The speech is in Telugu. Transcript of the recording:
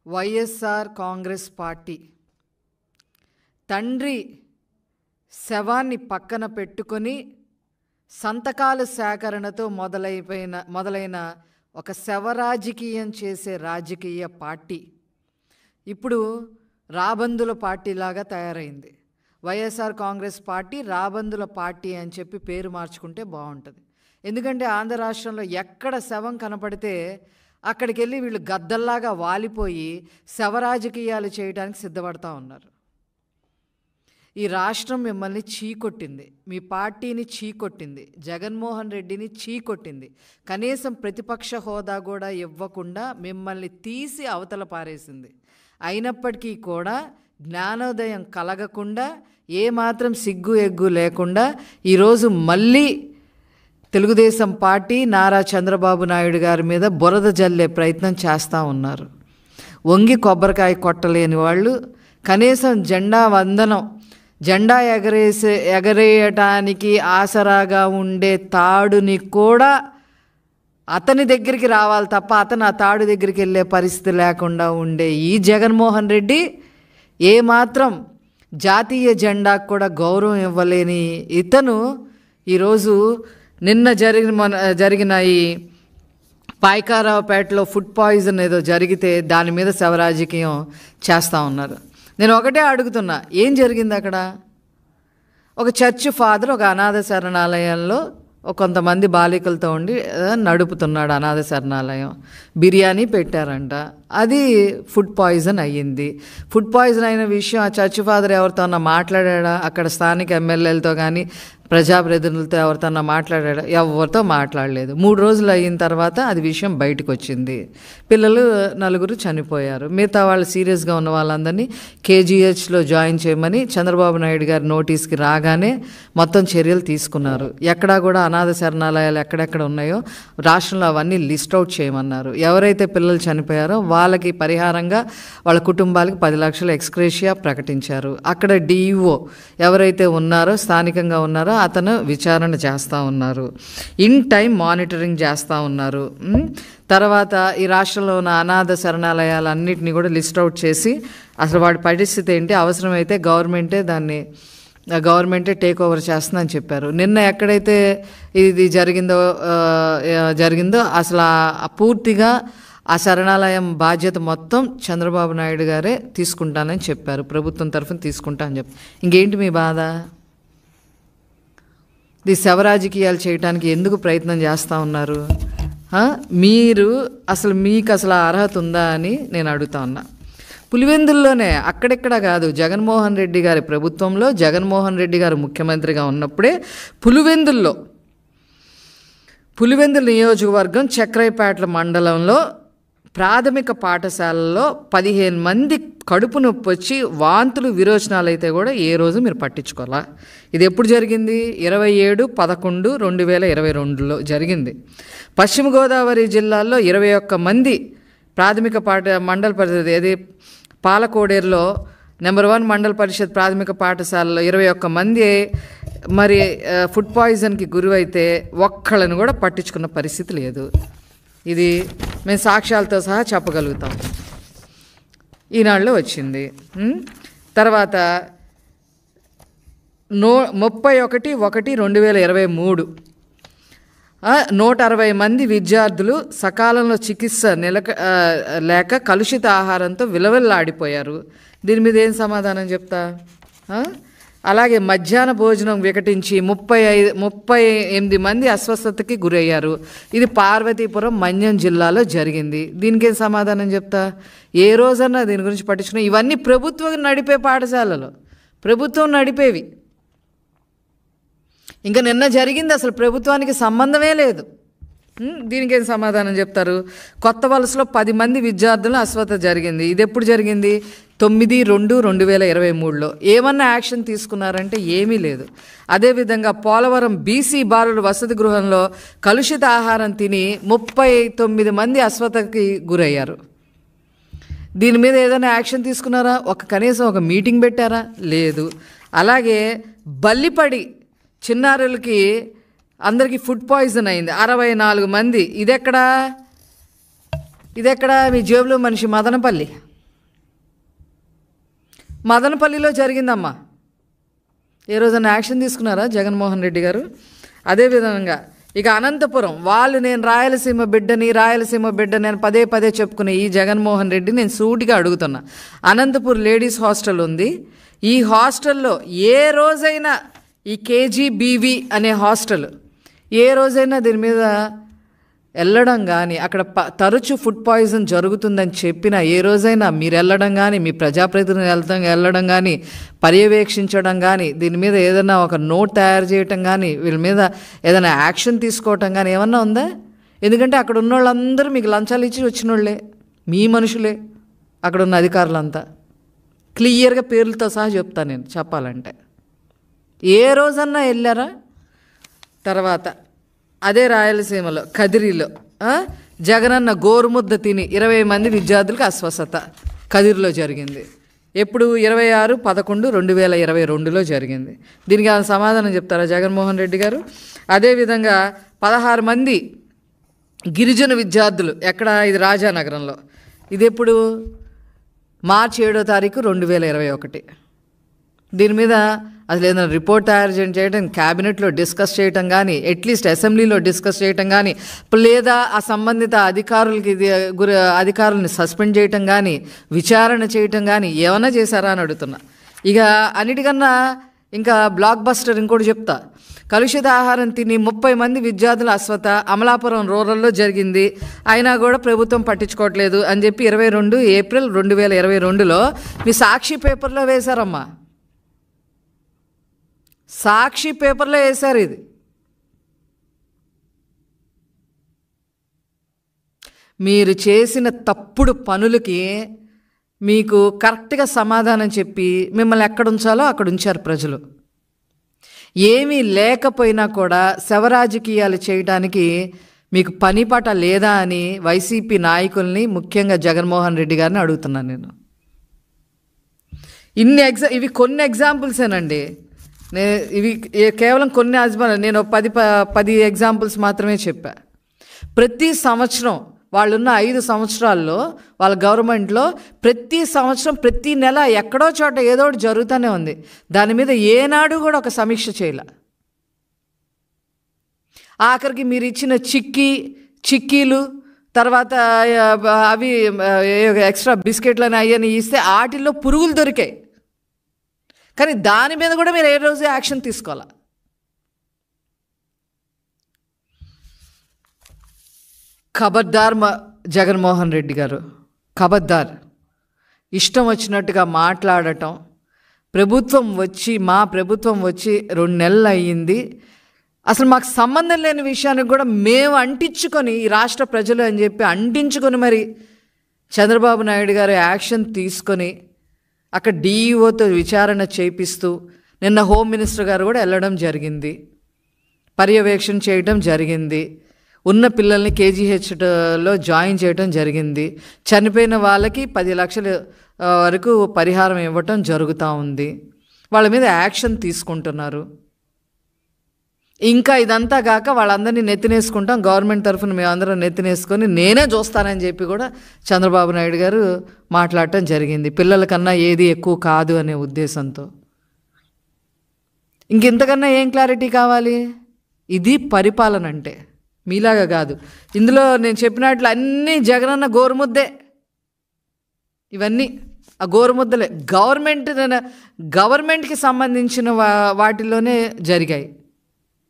వైఎస్ఆర్ కాంగ్రెస్ పార్టీ తండ్రి శవాన్ని పక్కన పెట్టుకొని సంతకాల సేకరణతో మొదలైన ఒక శవ రాజకీయం చేసే రాజకీయ పార్టీ ఇప్పుడు రాబందుల పార్టీలాగా తయారైంది. వైఎస్ఆర్ కాంగ్రెస్ పార్టీ రాబందుల పార్టీ అని చెప్పి పేరు మార్చుకుంటే బాగుంటుంది. ఎందుకంటే ఆంధ్ర రాష్ట్రంలో ఎక్కడ శవం కనపడితే అక్కడికి వెళ్ళి వీళ్ళు గద్దల్లాగా వాలిపోయి శవ రాజకీయాలు చేయడానికి సిద్ధపడతా ఉన్నారు. ఈ రాష్ట్రం మిమ్మల్ని చీకొట్టింది, మీ పార్టీని చీకొట్టింది, జగన్మోహన్ రెడ్డిని చీకొట్టింది. కనీసం ప్రతిపక్ష హోదా కూడా ఇవ్వకుండా మిమ్మల్ని తీసి అవతల పారేసింది. అయినప్పటికీ కూడా జ్ఞానోదయం కలగకుండా ఏమాత్రం సిగ్గు ఎగ్గు లేకుండా ఈరోజు మళ్ళీ తెలుగుదేశం పార్టీ నారా చంద్రబాబు నాయుడు గారి మీద బురద జల్లే ప్రయత్నం చేస్తూ ఉన్నారు. వంగి కొబ్బరికాయ కొట్టలేని వాళ్ళు కనీసం జెండా ఎగరేయటానికి ఆసరాగా ఉండే తాడుని కూడా అతని దగ్గరికి రావాలి తప్ప అతను ఆ తాడు దగ్గరికి వెళ్ళే పరిస్థితి లేకుండా ఉండే ఈ జగన్మోహన్ రెడ్డి ఏమాత్రం జాతీయ జెండాకు కూడా గౌరవం ఇవ్వలేని ఇతను ఈరోజు నిన్న జరిగిన ఈ పాయకారావుపేటలో ఫుడ్ పాయిజన్ ఏదో జరిగితే దాని మీద శవ రాజకీయం చేస్తూ ఉన్నారు. నేను ఒకటే అడుగుతున్నా, ఏం జరిగింది అక్కడ? ఒక చర్చ్ ఫాదర్ ఒక అనాథ శరణాలయంలో కొంతమంది బాలికలతో ఉండి నడుపుతున్నాడు అనాథ శరణాలయం. బిర్యానీ పెట్టారంట, అది ఫుడ్ పాయిజన్ అయ్యింది. ఫుడ్ పాయిజన్ అయిన విషయం ఆ చర్చ్ ఫాదర్ ఎవరితోన్నా మాట్లాడా? అక్కడ స్థానిక ఎమ్మెల్యేలతో కానీ ప్రజాప్రతినిధులతో ఎవరితోన్నా మాట్లాడా? ఎవరితో మాట్లాడలేదు. 3 రోజులు అయిన తర్వాత అది విషయం బయటకు వచ్చింది. పిల్లలు 4 చనిపోయారు. మిగతా వాళ్ళు సీరియస్గా ఉన్న వాళ్ళందరినీ కేజీహెచ్లో జాయిన్ చేయమని చంద్రబాబు నాయుడు గారి నోటీస్కి రాగానే మొత్తం చర్యలు తీసుకున్నారు. ఎక్కడా కూడా అనాథ శరణాలయాలు ఎక్కడెక్కడ ఉన్నాయో రాష్ట్రంలో అవన్నీ లిస్ట్ అవుట్ చేయమన్నారు. ఎవరైతే పిల్లలు చనిపోయారో వాళ్ళకి పరిహారంగా వాళ్ళ కుటుంబాలకి 10 లక్షల ఎక్స్గ్రేషియా ప్రకటించారు. అక్కడ డిఈఓ ఎవరైతే ఉన్నారో స్థానికంగా ఉన్నారో అతను విచారణ చేస్తూ ఉన్నారు. ఇన్ టైం మానిటరింగ్ చేస్తూ ఉన్నారు. తర్వాత ఈ రాష్ట్రంలో ఉన్న అనాథ శరణాలయాలన్నింటినీ కూడా లిస్ట్ అవుట్ చేసి అసలు వాడి పరిస్థితి ఏంటి, అవసరమైతే గవర్నమెంటే టేక్ ఓవర్ చేస్తుందని చెప్పారు. నిన్న ఎక్కడైతే ఇది జరిగిందో అసలు పూర్తిగా ఆ శరణాలయం బాధ్యత మొత్తం చంద్రబాబు నాయుడు గారే తీసుకుంటానని చెప్పారు. ప్రభుత్వం తరఫున తీసుకుంటా అని చెప్పి ఇంకేంటి మీ బాధ? ఈ శవ రాజకీయాలు చేయడానికి ఎందుకు ప్రయత్నం చేస్తూ ఉన్నారు? మీకు అసలు అర్హత ఉందా అని నేను అడుగుతా ఉన్నా. పులివెందుల్లోనే, అక్కడెక్కడ కాదు, జగన్మోహన్ రెడ్డి గారి ప్రభుత్వంలో జగన్మోహన్ రెడ్డి గారు ముఖ్యమంత్రిగా ఉన్నప్పుడే పులివెందుల నియోజకవర్గం చక్రైపేటల మండలంలో ప్రాథమిక పాఠశాలలో 15 మంది కడుపు నొప్పి వచ్చి వాంతులు విరోచనాలు అయితే కూడా ఏ రోజు మీరు పట్టించుకోవాలా? ఇది ఎప్పుడు జరిగింది? 27/11/2022లో జరిగింది. పశ్చిమ గోదావరి జిల్లాలో 21 మంది ప్రాథమిక మండల పరిషత్, ఏది పాలకోడేరులో నెంబర్ 1 మండల పరిషత్ ప్రాథమిక పాఠశాలలో 21 మంది మరి ఫుడ్ పాయిజన్కి గురైతే ఒక్కళ్ళని కూడా పట్టించుకున్న పరిస్థితి లేదు. ఇది మేము సాక్ష్యాలతో సహా చెప్పగలుగుతాం. ఈనాడులో వచ్చింది. తర్వాత 31/1/2023 160 మంది విద్యార్థులు సకాలంలో చికిత్స లేక కలుషిత ఆహారంతో విలవిల్లాడిపోయారు. దీని మీద ఏం సమాధానం చెప్తా? అలాగే మధ్యాహ్న భోజనం వికటించి 38 మంది అస్వస్థతకి గురయ్యారు. ఇది పార్వతీపురం మన్యం జిల్లాలో జరిగింది. దీనికేం సమాధానం చెప్తా? ఏ రోజన్నా దీని గురించి పట్టించుకున్నా? ఇవన్నీ ప్రభుత్వం నడిపే పాఠశాలలో, ప్రభుత్వం నడిపేవి. ఇంకా నిన్న జరిగింది అసలు ప్రభుత్వానికి సంబంధమే లేదు. దీనికేం సమాధానం చెప్తారు? కొత్త వలసలో 10 మంది విద్యార్థులు అస్వస్థత జరిగింది. ఇది ఎప్పుడు జరిగింది? 9/2/2023లో. ఏమన్నా యాక్షన్ తీసుకున్నారంటే ఏమీ లేదు. అదేవిధంగా పోలవరం బీసీ బాలుల వసతి గృహంలో కలుషిత ఆహారం తిని 39 మంది అస్వస్థతకి గురయ్యారు. దీని మీద ఏదైనా యాక్షన్ తీసుకున్నారా? కనీసం ఒక మీటింగ్ పెట్టారా? లేదు. అలాగే బల్లిపడి చిన్నారులకి అందరికీ ఫుడ్ పాయిజన్ అయింది, 64 మంది. ఇదెక్కడా? మీ జేబులో మనిషి మదనపల్లి. మదనపల్లిలో జరిగిందమ్మా. ఏ రోజైనా యాక్షన్ తీసుకున్నారా జగన్మోహన్ రెడ్డి గారు? అదేవిధంగా ఇక అనంతపురం, వాళ్ళు నేను రాయలసీమ బిడ్డని నేను పదే పదే చెప్పుకునే ఈ జగన్మోహన్ రెడ్డి నేను సూటిగా అడుగుతున్నా. అనంతపూర్ లేడీస్ హాస్టల్ ఉంది. ఈ హాస్టల్లో ఏ రోజైనా ఈ కేజీబీవీ అనే హాస్టల్ ఏ రోజైనా దీని మీద వెళ్ళడం కానీ, అక్కడ తరచూ ఫుడ్ పాయిజన్ జరుగుతుందని చెప్పిన ఏ రోజైనా మీరు వెళ్ళడం కానీ, మీ ప్రజాప్రతినిధులు వెళ్ళడం కానీ, పర్యవేక్షించడం కానీ, దీని మీద ఏదైనా ఒక నోట్ తయారు చేయటం కానీ, వీళ్ళ మీద ఏదైనా యాక్షన్ తీసుకోవటం కానీ ఏమన్నా ఉందా? ఎందుకంటే అక్కడ ఉన్న వాళ్ళందరూ మీకు లంచాలు ఇచ్చి వచ్చిన వాళ్ళే, మీ మనుషులే. అక్కడ ఉన్న అధికారులంతా క్లియర్గా పేర్లతో సహా చెప్తాను నేను చెప్పాలంటే. ఏ రోజన్నా వెళ్ళారా? తర్వాత అదే రాయలసీమలో కదిరిలో జగనన్న గోరుముద్ద తిని 20 మంది విద్యార్థులకు అస్వస్థత కదిరిలో జరిగింది. ఎప్పుడు 26/11/2022లో జరిగింది. దీనికి ఆయన సమాధానం చెప్తారా జగన్మోహన్ రెడ్డి గారు? అదేవిధంగా 16 మంది గిరిజన విద్యార్థులు ఎక్కడ? ఇది రాజానగరంలో. ఇది ఎప్పుడు? మార్చి 7వ తారీఖు 2021. దీని మీద అసలు ఏదైనా రిపోర్ట్ తయారు చేయడం, క్యాబినెట్లో డిస్కస్ చేయటం కానీ, అట్లీస్ట్ అసెంబ్లీలో డిస్కస్ చేయటం కానీ, లేదా ఆ సంబంధిత అధికారులని సస్పెండ్ చేయటం కానీ, విచారణ చేయటం కానీ ఏమైనా చేశారా అని అడుగుతున్నా. ఇక అన్నిటికన్నా ఇంకా బ్లాక్ బస్టర్ ఇంకోటి చెప్తా. కలుషిత ఆహారం తిని 30 మంది విద్యార్థుల అస్వస్థ అమలాపురం రూరల్లో జరిగింది. అయినా కూడా ప్రభుత్వం పట్టించుకోవట్లేదు అని చెప్పి 22 ఏప్రిల్ 2022లో మీ సాక్షి పేపర్లో వేశారమ్మా. సాక్షి పేపర్లో వేశారు. ఇది మీరు చేసిన తప్పుడు పనులకి మీకు కరెక్ట్గా సమాధానం చెప్పి మిమ్మల్ని ఎక్కడ ఉంచాలో అక్కడ ఉంచారు ప్రజలు. ఏమీ లేకపోయినా కూడా శవరాజకీయాలు చేయడానికి మీకు పనిపాట లేదా అని వైసీపీ నాయకుల్ని, ముఖ్యంగా జగన్మోహన్ రెడ్డి గారిని అడుగుతున్నాను నేను. ఇవి కొన్ని ఎగ్జాంపుల్సేనండి. ఇవి కేవలం కొన్ని నేను 10 ఎగ్జాంపుల్స్ మాత్రమే చెప్పా. ప్రతి సంవత్సరం వాళ్ళున్న 5 సంవత్సరాల్లో వాళ్ళ గవర్నమెంట్లో ప్రతి సంవత్సరం ప్రతి నెల ఎక్కడో చోట ఏదో ఒకటి జరుగుతూనే ఉంది. దాని మీద ఏనాడు కూడా ఒక సమీక్ష చేయలే. ఆఖరికి మీరు ఇచ్చిన చిక్కీలు తర్వాత అవి ఎక్స్ట్రా బిస్కెట్లని అయ్యని ఇస్తే వాటిల్లో పురుగులు దొరికాయి. కానీ దాని మీద కూడా మీరు ఏ రోజు యాక్షన్ తీసుకోవాలా? ఖబర్దార్ జగన్మోహన్ రెడ్డి గారు, ఖబర్దార్. ఇష్టం వచ్చినట్టుగా మాట్లాడటం. మా ప్రభుత్వం వచ్చి 2 నెలలు అయ్యింది. అసలు మాకు సంబంధం లేని విషయానికి కూడా మేము అంటించుకొని, ఈ రాష్ట్ర ప్రజలు అని చెప్పి అంటించుకొని మరి చంద్రబాబు నాయుడు గారు యాక్షన్ తీసుకొని అక్కడ డీఈఓతో విచారణ చేపిస్తూ, నిన్న హోమ్ మినిస్టర్ గారు కూడా వెళ్ళడం జరిగింది, పర్యవేక్షణ చేయడం జరిగింది. ఉన్న పిల్లల్ని కేజీహెచ్లో జాయిన్ చేయడం జరిగింది. చనిపోయిన వాళ్ళకి 10 లక్షల వరకు పరిహారం ఇవ్వటం జరుగుతూ ఉంది. వాళ్ళ మీద యాక్షన్ తీసుకుంటున్నారు. ఇంకా ఇదంతా కాక వాళ్ళందరినీ నెత్తినేసుకుంటాం, గవర్నమెంట్ తరఫున మేమందరం నెత్తినేసుకొని నేనే చూస్తానని చెప్పి కూడా చంద్రబాబు నాయుడు గారు మాట్లాడటం జరిగింది. పిల్లల కన్నా ఏది ఎక్కువ కాదు అనే ఉద్దేశంతో. ఇంకెంతకన్నా ఏం క్లారిటీ కావాలి? ఇది పరిపాలన అంటే. మీలాగా కాదు. ఇందులో నేను చెప్పినట్లు అన్నీ జగనన్న గోరుముద్దే. ఇవన్నీ ఆ గోరుముద్దలే గవర్నమెంట్కి సంబంధించిన వాటిలోనే జరిగాయి.